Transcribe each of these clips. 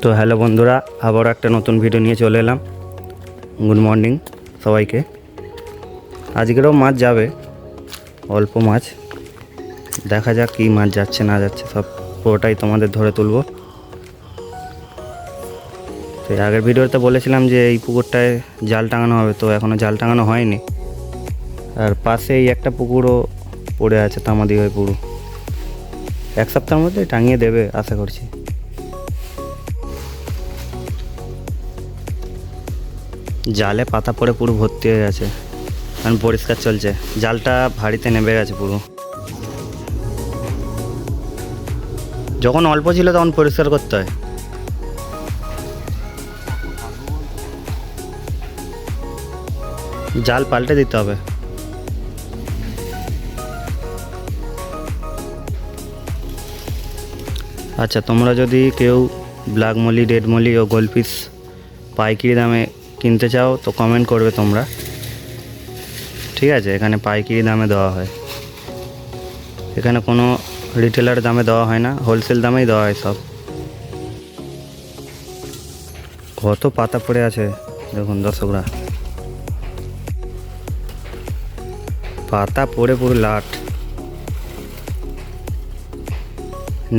তো হ্যালো বন্ধুরা, আবার একটা নতুন ভিডিও নিয়ে চলে এলাম। গুড মর্নিং সবাইকে। আজকেরও মাছ যাবে, অল্প মাছ, দেখা যাক কী মাছ যাচ্ছে না যাচ্ছে, সব পুরোটাই তোমাদের ধরে তুলব। তো আগের ভিডিওতে বলেছিলাম যে এই পুকুরটায় জাল টাঙানো হবে, তো এখনও জাল টাঙানো হয়নি। আর পাশেই একটা পুকুরও পড়ে আছে, তামাদি হয়ে পুরো এক সপ্তাহের মধ্যে টাঙিয়ে দেবে আশা করছি। জালে পাতা পড়ে পুরো ভর্তি হয়ে গেছে, কারণ পরিষ্কার চলছে, জালটা ভারীতে নেমে গেছে পুরো। যখন অল্প ছিল তখন পরিষ্কার করতে হয়। জাল পাল্টে দিতে হবে। আচ্ছা, তোমরা যদি কেউ ব্ল্যাক মলি, রেড মলি ও গোল্ডফিশ পাইকারি দামে কিনতে চাও তো কমেন্ট করবে তোমরা, ঠিক আছে? এখানে পাইকারি দামে দেওয়া হয়, এখানে কোনো রিটেলার দামে দেওয়া হয় না, হোলসেল দামেই দেওয়া হয় সব। কত পাতা পড়ে আছে দেখুন দর্শকরা, পাতা পড়ে পুরো লাট,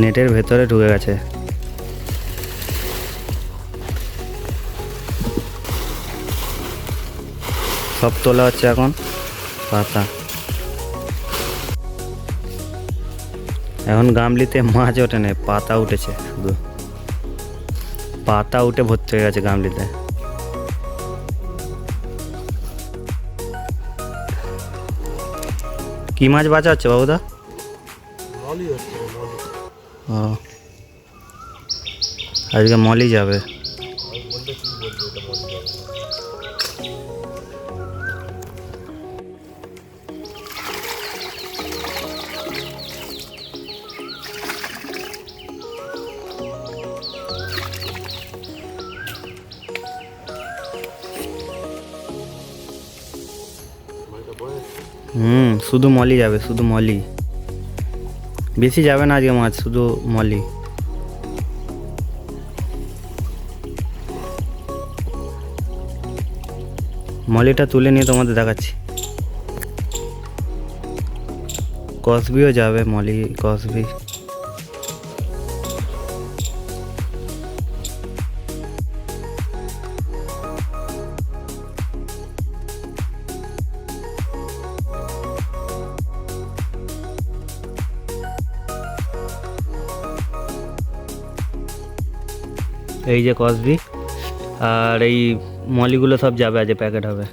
নেটের ভেতরে ঢুকে গেছে। সব তোলা হচ্ছে এখন পাতা। এখন গামলিতে মাছ ওঠে না, পাতা উঠেছে, শুধু পাতা উঠে ভর্তি হয়ে গেছে গামলিতে। কি মাছ বাঁচা হচ্ছে বাবুদা? ও, আজকে মলি যাবে। শুধু মলি যাবে, শুধু মলি, বেশি যাবে না আজকে মাছ, শুধু মলি। মলিটা তুলে নিয়ে তোমাদের দেখাচ্ছি। কসবিও যাবে, মলি কসবি। এই যে কসবি আর এই মলিগুলো সব যাবে, আজ প্যাকেট হবে।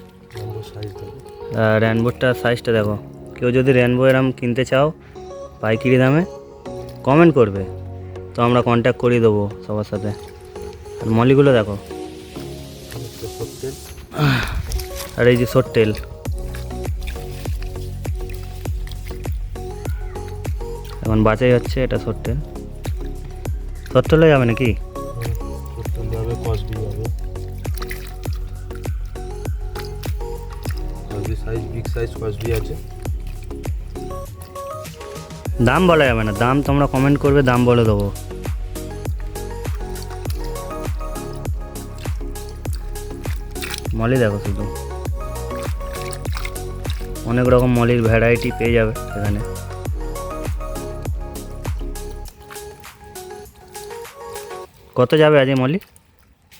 আর রেনবোটার সাইজটা দেখো, কেউ যদি রেনবো এরম কিনতে চাও পাইকারি দামে কমেন্ট করবে, তো আমরা কন্ট্যাক্ট করিয়ে দেবো সবার সাথে। আর মলিগুলো দেখো, আর এই যে শর্ট টেল, এখন বাছাই হচ্ছে, এটা শর্ট টেল। শর্ট টেলে যাবে নাকি? দাম বলা যাবে না, দাম তোমরা কমেন্ট করবে, দাম বলে দেবো। মলি দেখো, শুধু অনেক রকম মলির ভ্যারাইটি পেয়ে যাবে এখানে। কত যাবে আজ মলি?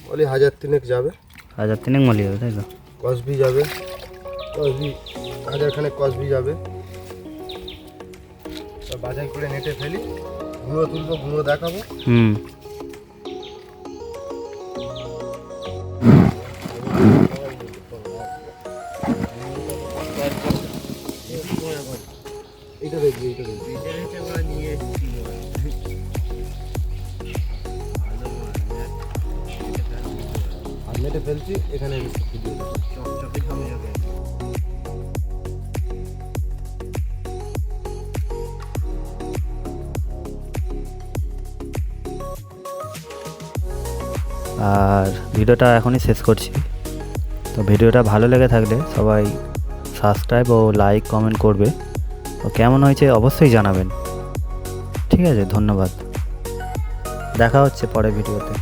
মলি 1000 যাবে, 1000 মলি যাবে, তাই তো? কসবি যাবে, কসবি 1000 কসবি যাবে। বাজার করে নেটে ফেলি, গুঁড়ো তুলবো, গুঁড়ো দেখাবো। এইটা দেখবি, এইটা দেখবি, আর নেটে ফেলছি, এখানে চকচকে ঝকঝকে। আর ভিডিওটা এখনই শেষ করছি। তো ভিডিওটা ভালো লেগে থাকলে সবাই সাবস্ক্রাইব ও লাইক কমেন্ট করবে, তো কেমন হয়েছে অবশ্যই জানাবেন। ঠিক আছে, ধন্যবাদ, দেখা হচ্ছে পরের ভিডিওতে।